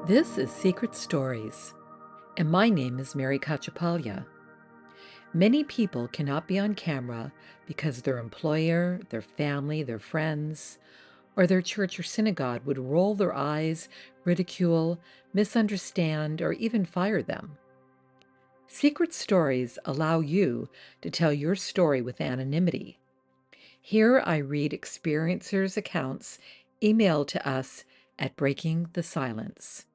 This is Secret Stories, and my name is Mary Cachapalia. Many people cannot be on camera because their employer, their family, their friends, or their church or synagogue would roll their eyes, ridicule, misunderstand, or even fire them. Secret Stories allow you to tell your story with anonymity. Here I read experiencers' accounts emailed to us at Breaking the Silence.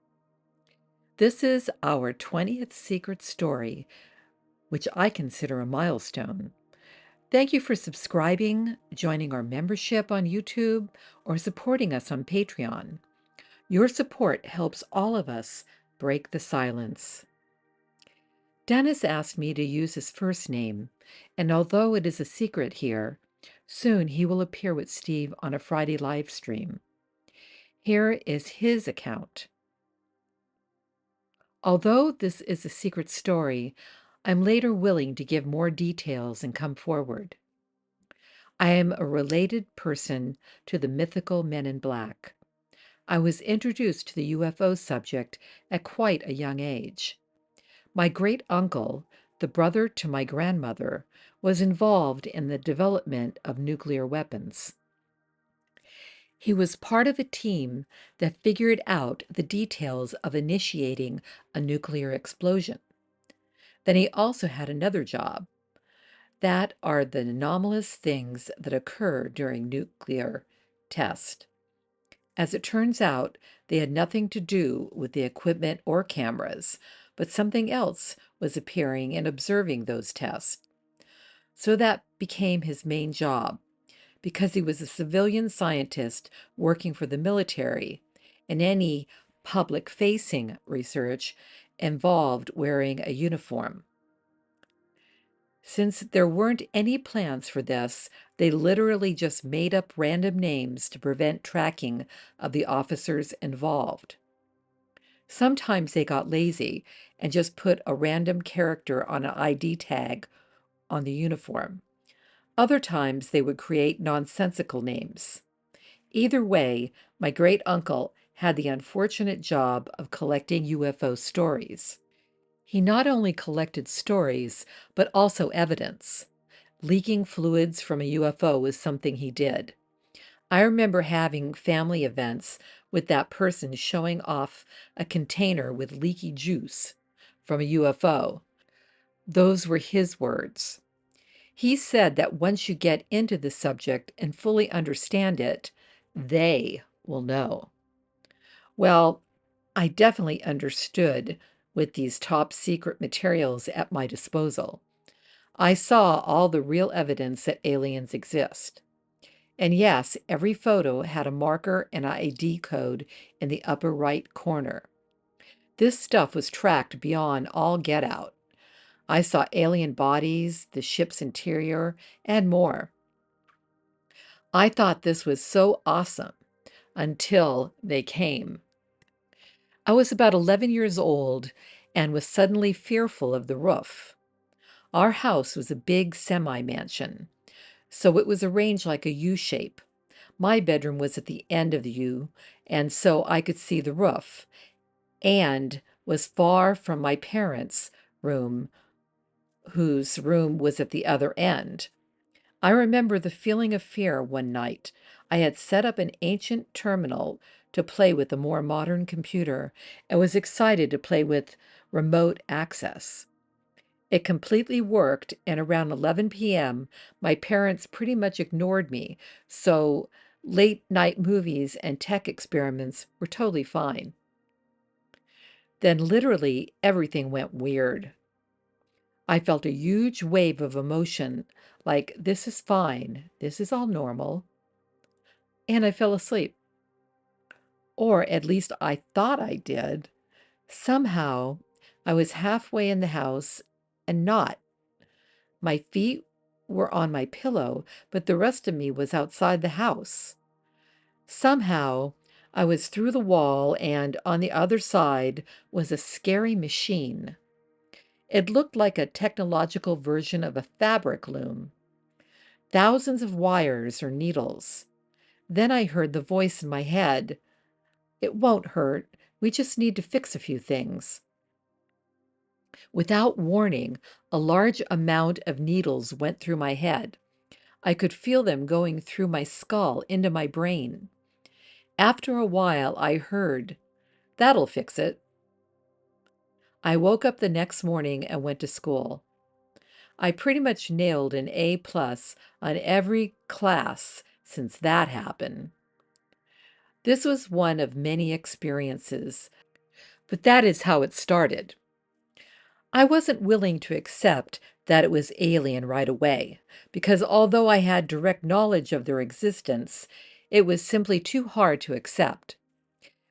This is our 20th secret story, which I consider a milestone. Thank you for subscribing, joining our membership on YouTube, or supporting us on Patreon. Your support helps all of us break the silence. Dennis asked me to use his first name, and although it is a secret here, soon he will appear with Steve on a Friday live stream. Here is his account. Although this is a secret story, I'm later willing to give more details and come forward. I am a related person to the mythical Men in Black. I was introduced to the UFO subject at quite a young age. My great uncle, the brother to my grandmother, was involved in the development of nuclear weapons. He was part of a team that figured out the details of initiating a nuclear explosion. Then he also had another job. That are the anomalous things that occur during nuclear test. As it turns out, they had nothing to do with the equipment or cameras, but something else was appearing and observing those tests. So that became his main job, because he was a civilian scientist working for the military, and any public-facing research involved wearing a uniform. Since there weren't any plans for this, they literally just made up random names to prevent tracking of the officers involved. Sometimes they got lazy and just put a random character on an ID tag on the uniform. Other times they would create nonsensical names. Either way, my great uncle had the unfortunate job of collecting UFO stories. He not only collected stories, but also evidence. Leaking fluids from a UFO was something he did. I remember having family events with that person showing off a container with leaky juice from a UFO. Those were his words. He said that once you get into the subject and fully understand it, they will know. Well, I definitely understood with these top secret materials at my disposal. I saw all the real evidence that aliens exist. And yes, every photo had a marker and ID code in the upper right corner. This stuff was tracked beyond all get out. I saw alien bodies, the ship's interior, and more. I thought this was so awesome until they came. I was about 11 years old and was suddenly fearful of the roof. Our house was a big semi-mansion, so it was arranged like a U shape. My bedroom was at the end of the U, and so I could see the roof, and was far from my parents' room, whose room was at the other end. I remember the feeling of fear one night. I had set up an ancient terminal to play with a more modern computer and was excited to play with remote access. It completely worked, and around 11 p.m., my parents pretty much ignored me, so late night movies and tech experiments were totally fine. Then literally everything went weird. I felt a huge wave of emotion, like, this is fine, this is all normal, and I fell asleep. Or at least I thought I did. Somehow, I was halfway in the house and not. My feet were on my pillow, but the rest of me was outside the house. Somehow, I was through the wall, and on the other side was a scary machine. It looked like a technological version of a fabric loom. Thousands of wires or needles. Then I heard the voice in my head. It won't hurt. We just need to fix a few things. Without warning, a large amount of needles went through my head. I could feel them going through my skull into my brain. After a while, I heard, "That'll fix it." I woke up the next morning and went to school. I pretty much nailed an A plus on every class since that happened. This was one of many experiences, but that is how it started. I wasn't willing to accept that it was alien right away, because although I had direct knowledge of their existence, it was simply too hard to accept.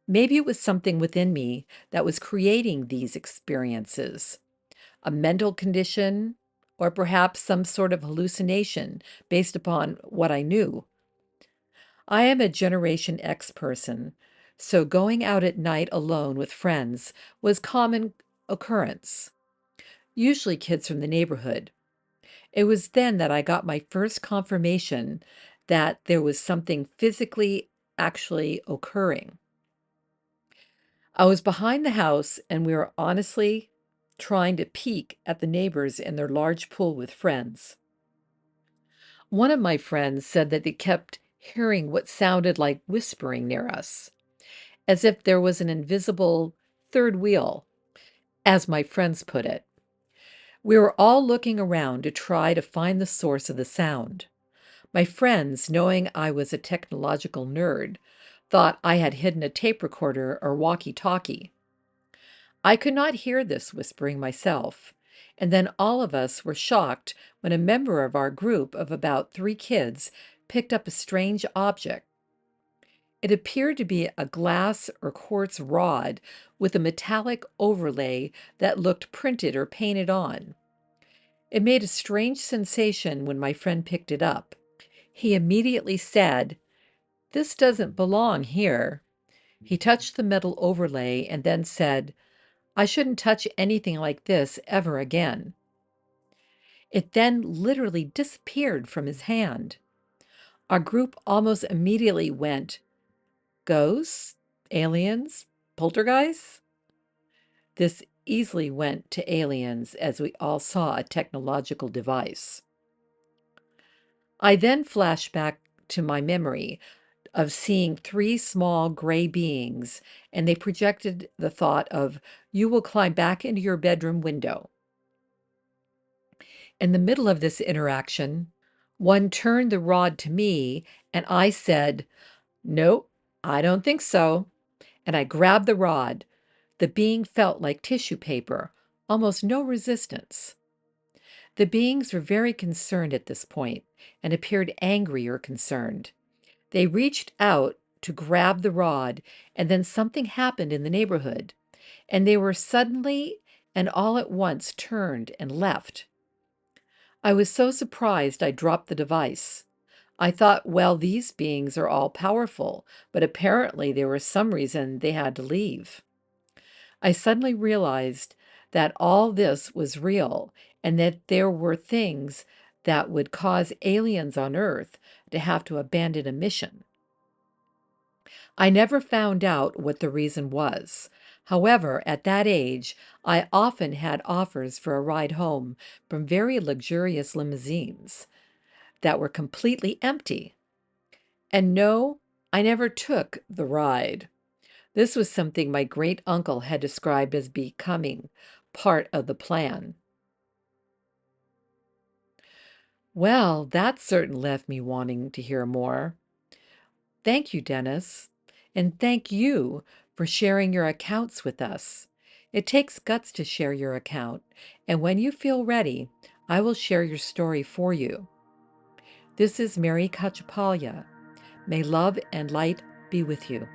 Maybe it was something within me that was creating these experiences, a mental condition, or perhaps some sort of hallucination based upon what I knew. I am a Generation X person, so going out at night alone with friends was common occurrence, usually kids from the neighborhood. It was then that I got my first confirmation that there was something physically actually occurring. I was behind the house and we were honestly trying to peek at the neighbors in their large pool with friends. One of my friends said that they kept hearing what sounded like whispering near us, as if there was an invisible third wheel, as my friends put it. We were all looking around to try to find the source of the sound. My friends, knowing I was a technological nerd, thought I had hidden a tape recorder or walkie-talkie. I could not hear this whispering myself, and then all of us were shocked when a member of our group of about 3 kids picked up a strange object. It appeared to be a glass or quartz rod with a metallic overlay that looked printed or painted on. It made a strange sensation when my friend picked it up. He immediately said, "This doesn't belong here." He touched the metal overlay and then said, "I shouldn't touch anything like this ever again." It then literally disappeared from his hand. Our group almost immediately went, "Ghosts? Aliens? Poltergeists?" This easily went to aliens as we all saw a technological device. I then flashed back to my memory of seeing 3 small gray beings, and they projected the thought of, "You will climb back into your bedroom window." In the middle of this interaction, one turned the rod to me, and I said, "Nope, I don't think so." And I grabbed the rod. The being felt like tissue paper, almost no resistance. The beings were very concerned at this point and appeared angry or concerned. They reached out to grab the rod, and then something happened in the neighborhood, and they were suddenly and all at once turned and left. I was so surprised I dropped the device. I thought, well, these beings are all powerful, but apparently there was some reason they had to leave. I suddenly realized that all this was real and that there were things that would cause aliens on Earth to have to abandon a mission. I never found out what the reason was. However, at that age, I often had offers for a ride home from very luxurious limousines that were completely empty. And no, I never took the ride. This was something my great uncle had described as becoming part of the plan. Well, that certainly left me wanting to hear more. Thank you, Dennis. And thank you for sharing your accounts with us. It takes guts to share your account, and when you feel ready, I will share your story for you. This is Mary Kachapalia. May love and light be with you.